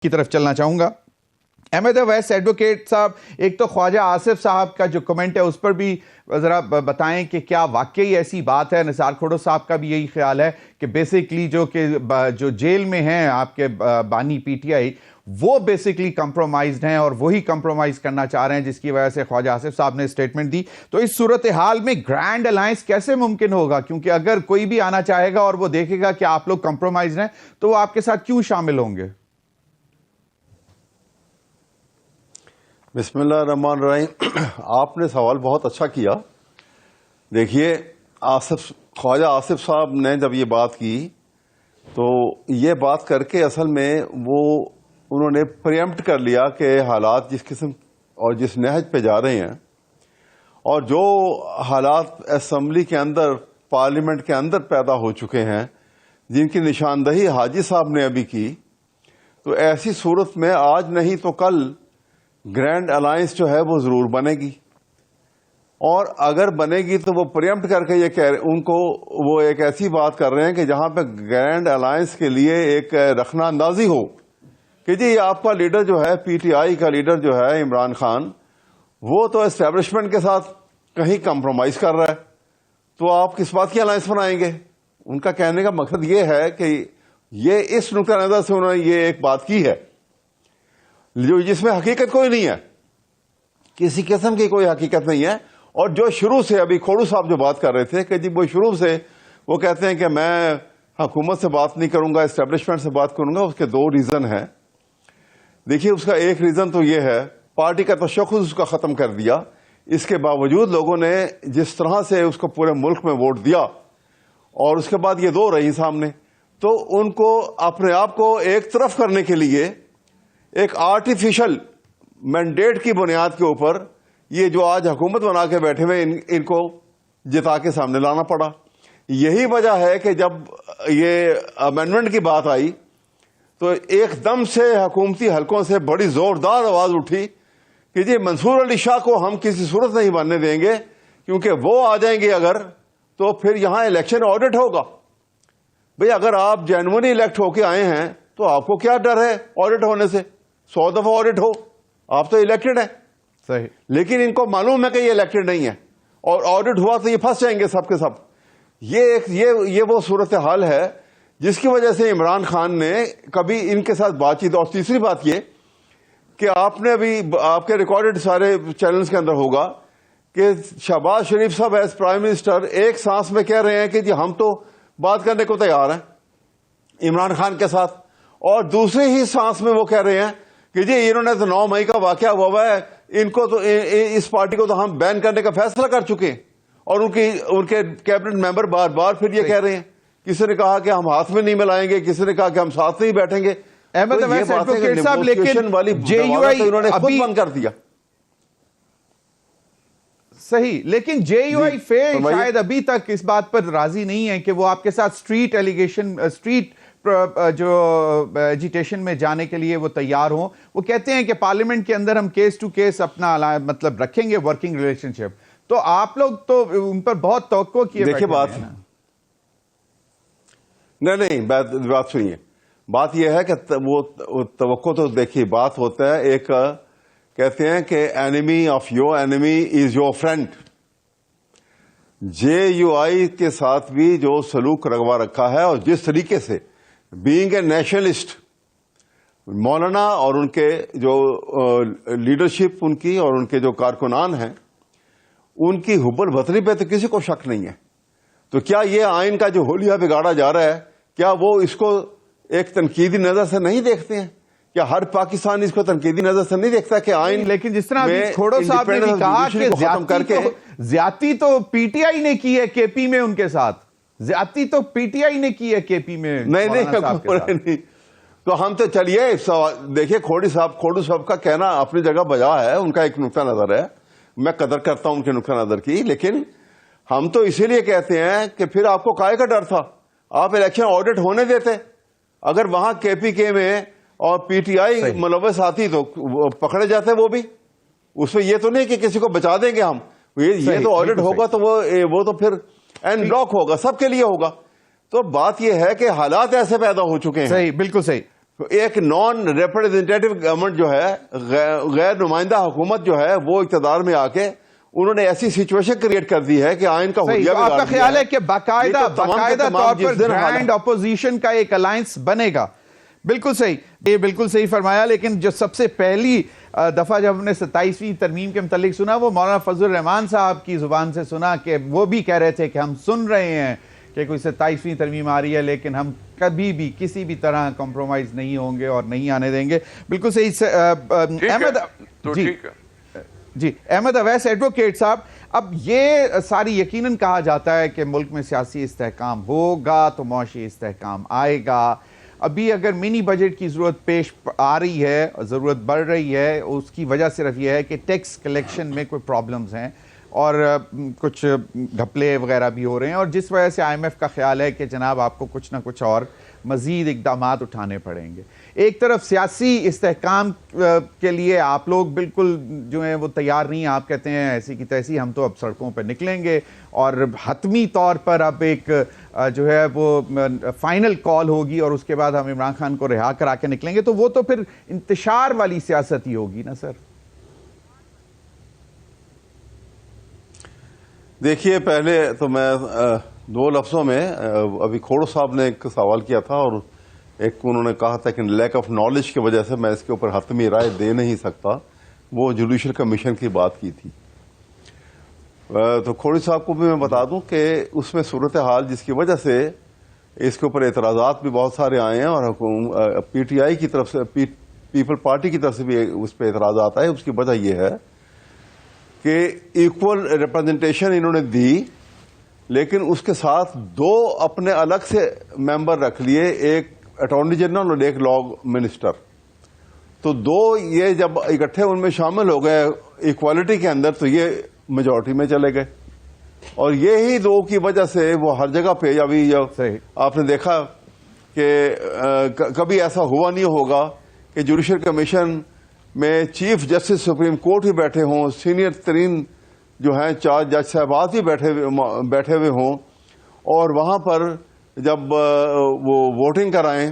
کی طرف چلنا چاہوں گا. احمد اویس ایڈوکیٹ صاحب، ایک تو خواجہ آصف صاحب کا جو کمنٹ ہے اس پر بھی ذرا بتائیں کہ کیا واقعی ایسی بات ہے. نثار کھوڑو صاحب کا بھی یہی خیال ہے کہ بیسیکلی جو جیل میں ہیں آپ کے بانی پی ٹی آئی، وہ بیسیکلی کمپرومائزڈ ہیں اور وہی کمپرومائز کرنا چاہ رہے ہیں، جس کی وجہ سے خواجہ آصف صاحب نے اسٹیٹمنٹ دی. تو اس صورتحال میں گرینڈ الائنس کیسے ممکن ہوگا؟ کیونکہ اگر کوئی بھی آنا چاہے گا اور وہ دیکھے گا کہ آپ لوگ کمپرومائزڈ ہیں تو وہ آپ کے ساتھ کیوں شامل ہوں گے؟ بسم اللہ الرحمن الرحیم. آپ نے سوال بہت اچھا کیا. دیکھیے، خواجہ آصف صاحب نے جب یہ بات کی تو یہ بات کر کے اصل میں انہوں نے پریمپٹ کر لیا کہ حالات جس قسم اور جس نہج پہ جا رہے ہیں اور جو حالات اسمبلی کے اندر، پارلیمنٹ کے اندر پیدا ہو چکے ہیں، جن کی نشاندہی حاجی صاحب نے ابھی کی، تو ایسی صورت میں آج نہیں تو کل گرینڈ الائنس جو ہے وہ ضرور بنے گی. اور اگر بنے گی تو وہ پریمپٹ کر کے وہ ایک ایسی بات کر رہے ہیں کہ جہاں پہ گرینڈ الائنس کے لیے ایک رخنہ اندازی ہو کہ جی آپ کا لیڈر جو ہے، پی ٹی آئی کا لیڈر جو ہے عمران خان، وہ تو اسٹیبلشمنٹ کے ساتھ کہیں کمپرومائز کر رہا ہے، تو آپ کس بات کی الائنس بنائیں گے؟ ان کا کہنے کا مقصد یہ ہے کہ یہ اس نقطہ نظر سے انہوں نے یہ ایک بات کی ہے جس میں حقیقت کوئی نہیں ہے، کسی قسم کی کوئی حقیقت نہیں ہے. اور جو شروع سے ابھی کھوڑو صاحب جو بات کر رہے تھے کہ جی وہ شروع سے وہ کہتے ہیں کہ میں حکومت سے بات نہیں کروں گا، اسٹیبلشمنٹ سے بات کروں گا. اس کے دو ریزن ہیں. دیکھیے، اس کا ایک ریزن تو یہ ہے پارٹی کا تشخص اس کا ختم کر دیا. اس کے باوجود لوگوں نے جس طرح سے اس کو پورے ملک میں ووٹ دیا اور اس کے بعد یہ دو رہی سامنے، تو ان کو اپنے آپ کو ایک طرف کرنے کے لیے ایک آرٹیفیشل مینڈیٹ کی بنیاد کے اوپر یہ جو آج حکومت بنا کے بیٹھے ہوئے ان کو جتا کے سامنے لانا پڑا. یہی وجہ ہے کہ جب یہ امینڈمنٹ کی بات آئی تو ایک دم سے حکومتی حلقوں سے بڑی زوردار آواز اٹھی کہ جی منصور علی شاہ کو ہم کسی صورت نہیں بننے دیں گے، کیونکہ وہ آ جائیں گے اگر تو پھر یہاں الیکشن آڈٹ ہوگا. بھئی اگر آپ جنوری الیکٹ ہو کے آئے ہیں تو آپ کو کیا ڈر ہے آڈٹ ہونے سے؟ 100 دفعہ آڈٹ ہو، آپ تو الیکٹڈ ہیں. صحیح. لیکن ان کو معلوم ہے کہ یہ الیکٹڈ نہیں ہے اور آڈٹ ہوا تو یہ پھنس جائیں گے سب کے سب. یہ وہ صورتحال ہے جس کی وجہ سے عمران خان نے کبھی ان کے ساتھ بات چیت. اور تیسری بات یہ کہ آپ نے ابھی آپ کے ریکارڈڈ سارے چینلز کے اندر ہوگا کہ شہباز شریف صاحب ایز پرائم منسٹر ایک سانس میں کہہ رہے ہیں کہ جی ہم تو بات کرنے کو تیار ہیں عمران خان کے ساتھ، اور دوسرے ہی سانس میں وہ کہہ رہے ہیں کہ جی انہوں نے تو 9 مئی کا واقعہ ہوا ہے، ان کو تو اس پارٹی کو تو ہم بین کرنے کا فیصلہ کر چکے ہیں. اور ان کے کیبنٹ ممبر بار بار پھر یہ کہہ رہے ہیں، کسی نے کہا کہ ہم ہاتھ میں نہیں ملائیں گے، کسی نے کہا کہ ہم ساتھ نہیں بیٹھیں گے. احمد اویس ایڈوکیٹ صاحب، لیکن جے یو آئی انہوں نے خود بند کر دیا. صحیح، لیکن جے یو آئی شاید ابھی تک اس بات پر راضی نہیں ہے کہ وہ آپ کے ساتھ اسٹریٹ جو ایجیٹیشن میں جانے کے لیے وہ تیار ہوں. وہ کہتے ہیں کہ پارلیمنٹ کے اندر ہم کیس ٹو کیس اپنا مطلب رکھیں گے ورکنگ ریلیشن شپ. تو آپ لوگ تو ان پر بہت توقع کیے. دیکھیے بات نہیں، بات سنیے. بات یہ ہے کہ وہ توقع تو دیکھیے بات ہوتا ہے، ایک کہتے ہیں کہ enemy of your enemy is your friend. J U I کے ساتھ بھی جو سلوک رگوا رکھا ہے اور جس طریقے سے بینگ اے نیشنلسٹ مولانا اور ان کے جو لیڈرشپ ان کی اور ان کے جو کارکنان ہیں ان کی حب الوطنی پہ تو کسی کو شک نہیں ہے. تو کیا یہ آئین کا جو حلیہ بگاڑا جا رہا ہے، کیا وہ اس کو ایک تنقیدی نظر سے نہیں دیکھتے ہیں؟ کیا ہر پاکستانی اس کو تنقیدی نظر سے نہیں دیکھتا کہ آئین؟ لیکن جس طرح کھوڑو صاحب نے بھی کہا کہ زیادتی تو پی ٹی آئی نے کی ہے کے پی میں ان کے ساتھ، زیادتی تو پی ٹی آئی نے کی ہے کے پی میں. نہیں تو ہم تو چلیے دیکھیے کھوڑو صاحب کا کہنا اپنی جگہ بجا ہے، ان کا ایک نقطہ نظر ہے، میں قدر کرتا ہوں ان کے نقطہ نظر کی. لیکن ہم تو اسی لیے کہتے ہیں کہ پھر آپ کو کائے کا ڈر تھا؟ آپ الیکشن آڈٹ ہونے دیتے. اگر وہاں کے پی کے میں اور پی ٹی آئی ملوث آتی تو پکڑے جاتے وہ بھی. اس میں یہ تو نہیں کہ کسی کو بچا دیں گے ہم، یہ تو آڈٹ ہوگا تو وہ تو پھر اینڈ بلاک ہوگا، سب کے لیے ہوگا. تو بات یہ ہے کہ حالات ایسے پیدا ہو چکے ہیں. صحیح، بالکل صحیح. ایک نان ریپرزینٹیٹو گورنمنٹ جو ہے، غیر نمائندہ حکومت جو ہے، وہ اقتدار میں آ کے انہوں نے ایسی سچویشن کریٹ کر دی ہے کہ آئین کا حلیہ آپ کا خیال ہے کہ باقاعدہ طور پر گرینڈ اپوزیشن کا ایک الائنس بنے گا؟ بالکل صحیح، یہ بالکل صحیح فرمایا. لیکن جو سب سے پہلی دفعہ جب ہم نے 27ویں ترمیم کے متعلق سنا، وہ مولانا فضل الرحمان صاحب کی زبان سے سنا کہ وہ بھی کہہ رہے تھے کہ ہم سن رہے ہیں کہ کوئی 27ویں ترمیم آ رہی ہے، لیکن ہم کبھی بھی کسی بھی طرح کمپرومائز نہیں ہوں گے اور نہیں آنے دیں گے. بالکل صحیح. احمد جی احمد اویس ایڈوکیٹ صاحب، اب یہ ساری یقیناً کہا جاتا ہے کہ ملک میں سیاسی استحکام ہوگا تو معاشی استحکام آئے گا. ابھی اگر منی بجٹ کی ضرورت پیش آ رہی ہے، ضرورت بڑھ رہی ہے، اس کی وجہ صرف یہ ہے کہ ٹیکس کلیکشن میں کوئی پرابلمز ہیں اور کچھ گھپلے وغیرہ بھی ہو رہے ہیں، اور جس وجہ سے IMF کا خیال ہے کہ جناب آپ کو کچھ نہ کچھ اور مزید اقدامات اٹھانے پڑیں گے. ایک طرف سیاسی استحکام کے لیے آپ لوگ بالکل جو ہیں وہ تیار نہیں ہیں، آپ کہتے ہیں ایسی کی تیسی ہم تو اب سڑکوں پہ نکلیں گے اور حتمی طور پر اب ایک جو ہے وہ فائنل کال ہوگی اور اس کے بعد ہم عمران خان کو رہا کرا کے نکلیں گے، تو وہ تو پھر انتشار والی سیاست ہی ہوگی نا سر؟ دیکھیے، پہلے تو میں دو لفظوں میں، ابھی کھوڑو صاحب نے ایک سوال کیا تھا اور ایک انہوں نے کہا تھا کہ لیک آف نالج کی وجہ سے میں اس کے اوپر حتمی رائے دے نہیں سکتا، وہ جوڈیشل کمیشن کی بات کی تھی. تو کھوڑی صاحب کو بھی میں بتا دوں کہ اس میں صورتحال جس کی وجہ سے اس کے اوپر اعتراضات بھی بہت سارے آئے ہیں اور PTI کی طرف سے، پیپل پارٹی کی طرف سے بھی اس پہ اعتراضات آئے، اس کی وجہ یہ ہے کہ ایکول ریپرزنٹیشن انہوں نے دی، لیکن اس کے ساتھ دو اپنے الگ سے ممبر رکھ لیے، ایک اٹارنی جنرل اور ایک لا منسٹر. تو دو یہ جب اکٹھے ان میں شامل ہو گئے ایکوالٹی کے اندر تو یہ میجورٹی میں چلے گئے، اور یہی دو کی وجہ سے وہ ہر جگہ پہ ابھی آپ نے دیکھا کہ کبھی ایسا ہوا نہیں ہوگا کہ جوڈیشل کمیشن میں چیف جسٹس سپریم کورٹ بھی بیٹھے ہوں، سینئر ترین جو ہیں 4 جج صاحبات بھی بیٹھے ہوئے ہوں، اور وہاں پر جب وہ ووٹنگ کرائیں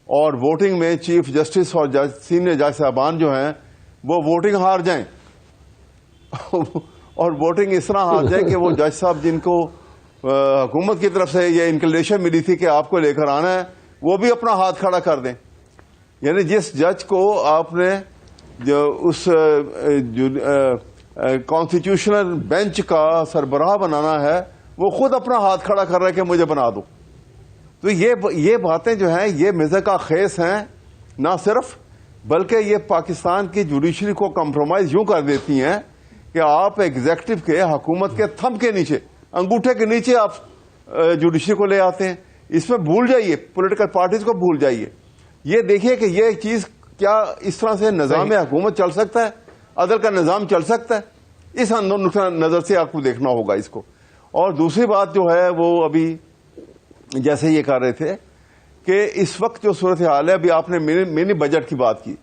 اور ووٹنگ میں چیف جسٹس اور سینئر جج صاحبان جو ہیں وہ ووٹنگ ہار جائیں اور ووٹنگ اس طرح ہار جائیں کہ وہ جج صاحب جن کو حکومت کی طرف سے یہ انکلیشن ملی تھی کہ آپ کو لے کر آنا ہے، وہ بھی اپنا ہاتھ کھڑا کر دیں. یعنی جس جج کو آپ نے جو اس کانسٹیٹیوشنل بینچ کا سربراہ بنانا ہے، وہ خود اپنا ہاتھ کھڑا کر رہا ہے کہ مجھے بنا دو. تو یہ باتیں جو ہیں یہ مزاح خیز ہیں نہ صرف، بلکہ یہ پاکستان کی جوڈیشری کو کمپرومائز یوں کر دیتی ہیں کہ آپ ایگزیکٹو کے، حکومت کے تھم کے نیچے، انگوٹھے کے نیچے آپ جوڈیشری کو لے آتے ہیں. اس میں بھول جائیے، پولیٹیکل پارٹیز کو بھول جائیے. یہ دیکھیے کہ یہ چیز کیا اس طرح سے نظام حکومت چل سکتا ہے، عدل کا نظام چل سکتا ہے؟ اس نقطہ نظر سے آپ کو دیکھنا ہوگا اس کو. اور دوسری بات جو ہے وہ ابھی جیسے یہ کہہ رہے تھے کہ اس وقت جو صورتحال ہے، ابھی آپ نے منی بجٹ کی بات کی.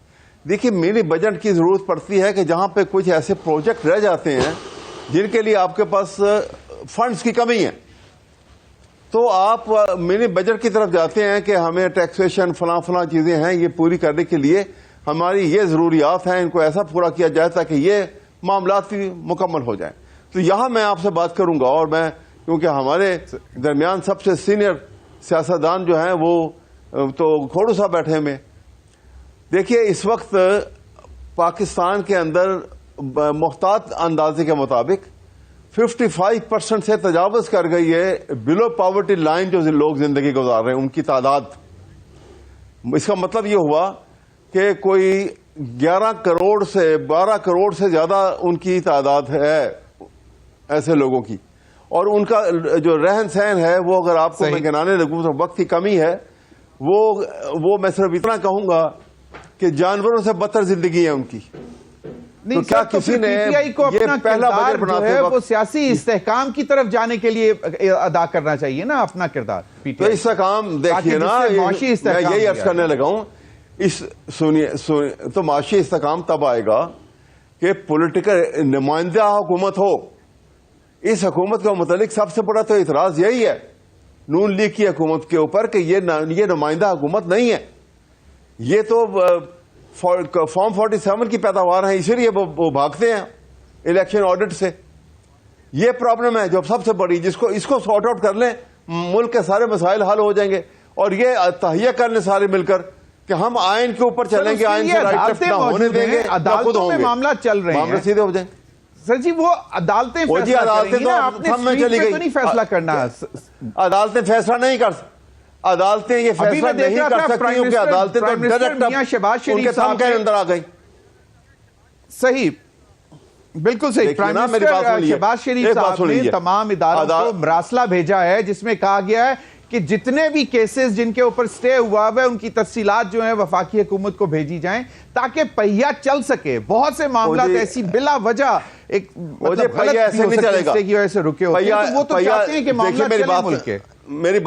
دیکھیے، منی بجٹ کی ضرورت پڑتی ہے کہ جہاں پہ کچھ ایسے پروجیکٹ رہ جاتے ہیں جن کے لیے آپ کے پاس فنڈز کی کمی ہے، تو آپ منی بجٹ کی طرف جاتے ہیں کہ ہمیں ٹیکسیشن فلاں چیزیں ہیں، یہ پوری کرنے کے لیے ہماری یہ ضروریات ہیں، ان کو ایسا پورا کیا جائے تاکہ یہ معاملات بھی مکمل ہو جائیں. تو یہاں میں آپ سے بات کروں گا، اور میں کیونکہ ہمارے درمیان سب سے سینئر سیاستدان جو ہیں وہ تو کھوڑو صاحب بیٹھے میں. دیکھیے، اس وقت پاکستان کے اندر محتاط اندازے کے مطابق 55% سے تجاوز کر گئی ہے بلو پاورٹی لائن جو لوگ زندگی گزار رہے ہیں ان کی تعداد. اس کا مطلب یہ ہوا کہ کوئی 11 کروڑ سے 12 کروڑ سے زیادہ ان کی تعداد ہے ایسے لوگوں کی. اور ان کا جو رہن سہن ہے وہ اگر آپ کو میں گنانے لگوں تو وقت کی کمی ہے، وہ میں صرف اتنا کہوں گا کہ جانوروں سے بدتر زندگی ہے ان کی. نہیں، کیا کسی نے یہ پہلا بجٹ بناتے ہیں وہ سیاسی استحکام کی طرف جانے کے لیے ادا کرنا چاہیے نا اپنا کردار. تو استحکام دیکھیے نا، میں یہی عرض کرنے لگا ہوں، سنیے تو معاشی استحکام تب آئے گا کہ پولیٹیکل نمائندہ حکومت ہو. اس حکومت کا متعلق سب سے بڑا تو اعتراض یہی ہے نون لیگ کی حکومت کے اوپر کہ یہ نمائندہ حکومت نہیں ہے. یہ تو فارم 47 کی پیداوار ہیں، اسی لیے وہ بھاگتے ہیں الیکشن آڈٹ سے. یہ پرابلم ہے جو سب سے بڑی، اس کو سارٹ آؤٹ کر لیں، ملک کے سارے مسائل حل ہو جائیں گے. اور یہ تہیہ کرنے سارے مل کر کہ ہم آئین کے اوپر چلیں گے، آئین سے رائٹ لیفٹ نہ ہونے دیں گے، عدالتوں میں معاملات چل رہے ہیں، معاملے سیدھے ہو جائیں. سر جی وہ عدالتیں فیصلہ کریں گی نا، آپ نے اسٹریٹ پہ تو نہیں فیصلہ کرنا. عدالتیں فیصلہ نہیں کر سکتی، عدالتیں یہ فیصلہ نہیں کر سکتی کیونکہ عدالتیں تو ڈائریکٹ ان کے تھم کے اندر آ گئی. صحیح، بالکل صحیح. پرائم منسٹر شہباز شریف صاحب نے تمام اداروں کو مراسلہ بھیجا ہے جس میں کہا گیا ہے کہ جتنے بھی کیسز جن کے اوپر سٹے ہوا ہے ان کی تفصیلات جو ہیں وفاقی حکومت کو بھیجی جائیں تاکہ پہیہ چل سکے. بہت سے معاملات ایسی بلا وجہ ایک مطلب غلط بھی ہو سکتے کی وجہ سے رکے ہوتے ہیں، تو وہ تو چاہتے ہیں کہ معاملات چلیں ملک کے. میری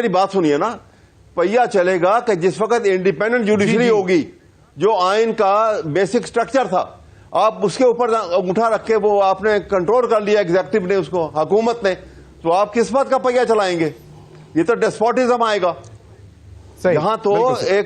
بات سنیے نا. پہیہ چلے گا کہ جس وقت انڈیپینڈنٹ جوڈیشری ہوگی، جو آئین کا بیسک سٹرکچر تھا، آپ اس کے اوپر اٹھا رکھ کے وہ آپ نے کنٹرول کر لیا ایگزیکٹو نے، اس کو حکومت نے، تو آپ کس بات کا پہیہ چلائیں گے؟ یہ تو ڈیسپوٹزم آئے گا. یہاں تو ایک